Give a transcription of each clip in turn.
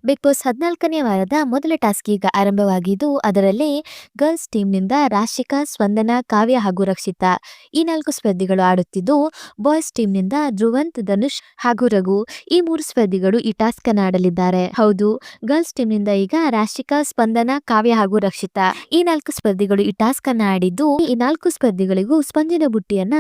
Big boss 14ನೇ ವಾರದ ಮೊದಲ task ಈಗ ಆರಂಭವಾಗಿದ್ದು, ಅದರಲ್ಲಿ ಗರ್ಲ್ಸ್ ಟೀಮ್ನಿಂದ ರಾಶಿಕಾ, ಸ್ಪಂದನ, ಕಾವ್ಯ ಹಾಗೂ ರಕ್ಷಿತಾ ಈ 4 ಸ್ಪರ್ಧಿಗಳು ಆಡುತ್ತಿದ್ದು, ಬಾಯ್ಸ್ ಟೀಮ್ನಿಂದ ಧ್ರುವಂತ್, ಧನುಷ್ ಹಾಗೂ ರಘು ಈ 3 ಸ್ಪರ್ಧಿಗಳು ಈ ಟಾಸ್ಕ್ ಅನ್ನು ಆಡಲಿದ್ದಾರೆ. ಹೌದು, ಗರ್ಲ್ಸ್ ಟೀಮ್ನಿಂದ ಈಗ ರಾಶಿಕಾ, ಸ್ಪಂದನ, ಕಾವ್ಯ ಹಾಗೂ ರಕ್ಷಿತಾ ಈ 4 ಸ್ಪರ್ಧಿಗಳು ಈ ಟಾಸ್ಕ್ ಅನ್ನು ಆಡಿದ್ದು, ಈ 4 ಸ್ಪರ್ಧಿಗಳಿಗೂ ಸ್ಪಂಜಿನ ಬುಟ್ಟಿಯನ್ನ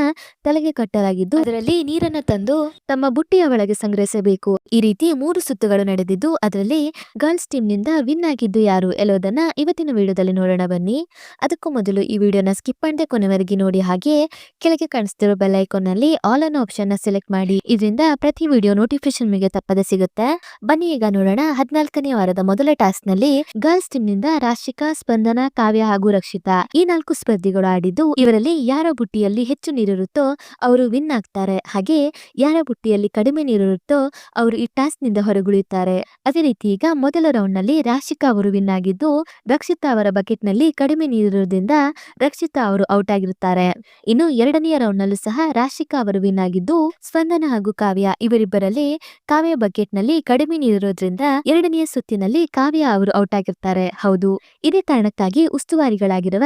ತಲೆಗೆ ಕಟ್ಟಲಾಗಿದ್ದು, ಅದರಲ್ಲಿ ನೀರನ್ನು ತಂದು ತಮ್ಮ ಬುಟ್ಟಿಯ ಒಳಗೆ ಸಂಗ್ರಹಿಸಬೇಕು. ಈ ರೀತಿ 3 ಸುತ್ತುಗಳು ನಡೆದಿದ್ದು, ಅದರಲ್ಲಿ ಗರ್ಲ್ಸ್ ಟೀಮ್ ನಿಂದ ವಿನ್ ಆಗಿದ್ದು ಯಾರು ಎನ್ನುವುದನ್ನ ಇವತ್ತಿನ ವಿಡಿಯೋದಲ್ಲಿ ನೋಡೋಣ ಬನ್ನಿ. ಅದಕ್ಕೂ ಮೊದಲು ಈ ವಿಡಿಯೋನ ಸ್ಕಿಪ್ ಮಾಡದೆ ಕೊನೆವರೆಗೆ ನೋಡಿ, ಹಾಗೆ ಕೆಳಗೆ ಕಾಣಿಸ್ತಿರೋ ಬೆಲ್ ಐಕಾನ್ ನಲ್ಲಿ ಆಲ್ ಅನ್ನೋ ಆಪ್ಷನ್ ನ ಸೆಲೆಕ್ಟ್ ಮಾಡಿ. ಇದರಿಂದ ಪ್ರತಿ ವಿಡಿಯೋ ನೋಟಿಫಿಕೇಶನ್ ನಿಮಗೆ ತಪ್ಪದೆ ಸಿಗುತ್ತೆ. ಬನ್ನಿ ಈಗ ನೋಡೋಣ. 14ನೇ ವಾರದ ಮೊದಲ ಟಾಸ್ಕ್ ನಲ್ಲಿ ಗರ್ಲ್ಸ್ ಟೀಮ್ ನಿಂದ ರಾಶಿಕಾ, ಸ್ಪಂದನ, ಕಾವ್ಯ ಹಾಗೂ ರಕ್ಷಿತಾ ಈ 4 ಸ್ಪರ್ಧಿಗಳು ಆಡಿದ್ದು, ಇವರಲ್ಲಿ ಯಾರ ಬುಟ್ಟಿಯಲ್ಲಿ ಹೆಚ್ಚು ನೀರಿರುತ್ತೋ ಅವರು ವಿನ್ ಆಗ್ತಾರೆ. ಹಾಗೆ ಯಾರ ಬುಟ್ಟಿಯಲ್ಲಿ ಕಡಿಮೆ ನೀರಿರುತ್ತೋ ಅವರು ಈ ಟಾಸ್ಕ್ ನಿಂದ ಹೊರಗುಳಿಯುತ್ತಾರೆ. ಅದೇ ರೀತಿ ಈಗ ಮೊದಲ ರೌಂಡ್ ನಲ್ಲಿ ರಾಶಿಕಾ ಅವರು ವಿನ್ ಆಗಿದ್ದು, ರಕ್ಷಿತಾ ಅವರ ಬಕೆಟ್ ನಲ್ಲಿ ಕಡಿಮೆ ನೀರಿರುವುದರಿಂದ ರಕ್ಷಿತಾ ಅವರು ಔಟ್ ಆಗಿರುತ್ತಾರೆ. ಇನ್ನು ಎರಡನೆಯ ರೌಂಡ್ ನಲ್ಲೂ ಸಹ ರಾಶಿಕಾ ಅವರು ವಿನ್ ಆಗಿದ್ದು, ಸ್ಪಂದನ ಹಾಗೂ ಕಾವ್ಯ ಇವರಿಬ್ಬರಲ್ಲಿ ಕಾವ್ಯ ಬಕೆಟ್ ನಲ್ಲಿ ಕಡಿಮೆ ನೀರಿರೋದ್ರಿಂದ ಎರಡನೆಯ ಸುತ್ತಿನಲ್ಲಿ ಕಾವ್ಯ ಅವರು ಔಟ್ ಆಗಿರ್ತಾರೆ. ಹೌದು, ಇದೇ ಕಾರಣಕ್ಕಾಗಿ ಉಸ್ತುವಾರಿಗಳಾಗಿರುವ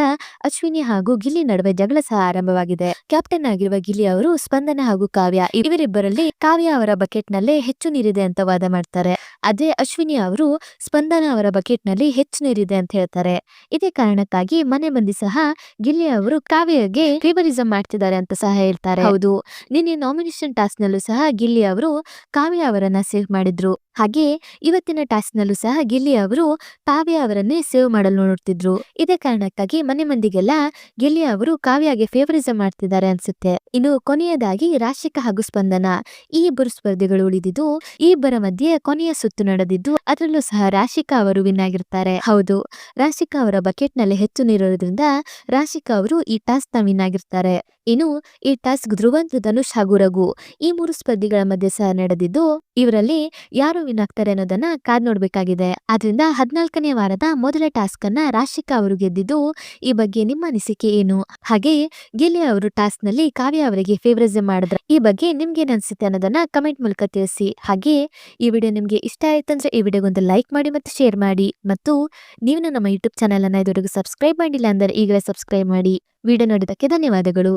ಅಶ್ವಿನಿ ಹಾಗೂ ಗಿಲ್ಲಿ ನಡುವೆ ಜಗಳ ಸಹ ಆರಂಭವಾಗಿದೆ. ಕ್ಯಾಪ್ಟನ್ ಆಗಿರುವ ಗಿಲ್ಲಿ ಅವರು ಸ್ಪಂದನ ಹಾಗೂ ಕಾವ್ಯ ಇವರಿಬ್ಬರಲ್ಲಿ ಕಾವ್ಯ ಅವರ ಬಕೆಟ್ ನಲ್ಲೇ ಹೆಚ್ಚು ನೀರಿದೆ ಅಂತ ವಾದ ಮಾಡ್ತಾರೆ. ಅದೇ ಅಶ್ವಿನಿ ಅವರು ಸ್ಪಂದನ ಅವರ ಬಕೆಟ್ ನಲ್ಲಿ ಹೆಚ್ಚು ನೀರಿದೆ ಅಂತ ಹೇಳ್ತಾರೆ. ಇದೇ ಕಾರಣಕ್ಕಾಗಿ ಮನೆ ಮಂದಿ ಸಹ ಗಿಲ್ಲಿ ಅವರು ಕಾವ್ಯಗೆ ಫೇವರಿಸಂ ಮಾಡ್ತಿದ್ದಾರೆ ಅಂತ ಸಹ ಹೇಳ್ತಾರೆ. ಹೌದು, ನಿನ್ನೆ ನಾಮಿನೇಷನ್ ಟಾಸ್ಕ್ ನಲ್ಲೂ ಸಹ ಗಿಲ್ಲಿ ಅವರು ಕಾವ್ಯ ಅವರನ್ನ ಸೇವ್ ಮಾಡಿದ್ರು. ಹಾಗೆ ಇವತ್ತಿನ ಟಾಸ್ಕ್ ನಲ್ಲೂ ಸಹ ಗಿಲ್ಲಿ ಅವರು ಕಾವ್ಯ ಅವರನ್ನೇ ಸೇವ್ ಮಾಡಲು ನೋಡುತ್ತಿದ್ರು. ಇದೇ ಕಾರಣಕ್ಕಾಗಿ ಮನೆ ಮಂದಿಗೆಲ್ಲ ಗಿಲ್ಲಿ ಅವರು ಕಾವ್ಯಗೆ ಫೇವರಿಸಂ ಮಾಡ್ತಿದ್ದಾರೆ ಅನ್ಸುತ್ತೆ. ಇನ್ನು ಕೊನೆಯದಾಗಿ ರಾಶಿಕಾ ಹಾಗೂ ಸ್ಪಂದನ ಈ ಇಬ್ಬರು ಸ್ಪರ್ಧಿಗಳು ಉಳಿದಿದ್ದು, ಈ ಇಬ್ಬರ ಮಧ್ಯೆ ಕೊನೆಯ ಸುತ್ತು ನಡೆದಿದ್ದು, ಅದರಲ್ಲೂ ಸಹ ರಾಶಿಕಾ ಅವರು ವಿನ್ ಆಗಿರ್ತಾರೆ. ಹೌದು, ರಾಶಿಕಾ ಅವರ ಬಕೆಟ್ ನಲ್ಲಿ ಹೆಚ್ಚು ನೀರಿರೋದ್ರಿಂದ ರಾಶಿಕಾ ಅವರು ಈ ಟಾಸ್ಕ್ ನ ವಿನ್ ಆಗಿರ್ತಾರೆ. ಇನ್ನು ಈ ಟಾಸ್ಕ್ ಧ್ರುವಂತ್, ಧನುಷ್ ಹಾಗೂ ರಘು ಈ 3 ಸ್ಪರ್ಧಿಗಳ ಮಧ್ಯೆ ಸಹ ನಡೆದಿದ್ದು, ಇವರಲ್ಲಿ ಯಾರು ವಿನ್ ಆಗ್ತಾರೆ ಅನ್ನೋದನ್ನ ಕಾದ್ ನೋಡ್ಬೇಕಾಗಿದೆ. ಆದ್ರಿಂದ 14ನೇ ವಾರದ ಮೊದಲ ಟಾಸ್ಕ್ ಅನ್ನ ರಾಶಿಕಾ ಅವರು ಗೆದ್ದಿದ್ದು, ಈ ಬಗ್ಗೆ ನಿಮ್ಮ ಅನಿಸಿಕೆ ಏನು? ಹಾಗೆ ಗಿಲ್ಲಿ ಅವರು ಟಾಸ್ಕ್ ನಲ್ಲಿ ಕಾವ್ಯ ಅವರಿಗೆ ಫೇವರಿಸಂ ಮಾಡಿದ್ರೆ ಈ ಬಗ್ಗೆ ನಿಮ್ಗೆ ಏನ್ ಅನ್ಸುತ್ತೆ ಅನ್ನೋದನ್ನ ಕಮೆಂಟ್ ಮೂಲಕ ತಿಳಿಸಿ. ಹಾಗೆ ಈ ವಿಡಿಯೋ ನಿಮ್ಗೆ ಇಷ್ಟ ಆಯ್ತಂದ್ರೆ ಈ ವಿಡಿಯೋಗೊಂದು ಲೈಕ್ ಮಾಡಿ ಮತ್ತು ಶೇರ್ ಮಾಡಿ. ಮತ್ತು ನೀವು ನಮ್ಮ ಯೂಟ್ಯೂಬ್ ಚಾನೆಲ್ ಅನ್ನ ಇದುವರೆಗೂ ಸಬ್ಸ್ಕ್ರೈಬ್ ಮಾಡಿಲ್ಲ ಅಂದ್ರೆ ಈಗಲೇ ಸಬ್ಸ್ಕ್ರೈಬ್ ಮಾಡಿ. ವಿಡಿಯೋ ನೋಡಿದ್ದಕ್ಕೆ ಧನ್ಯವಾದಗಳು.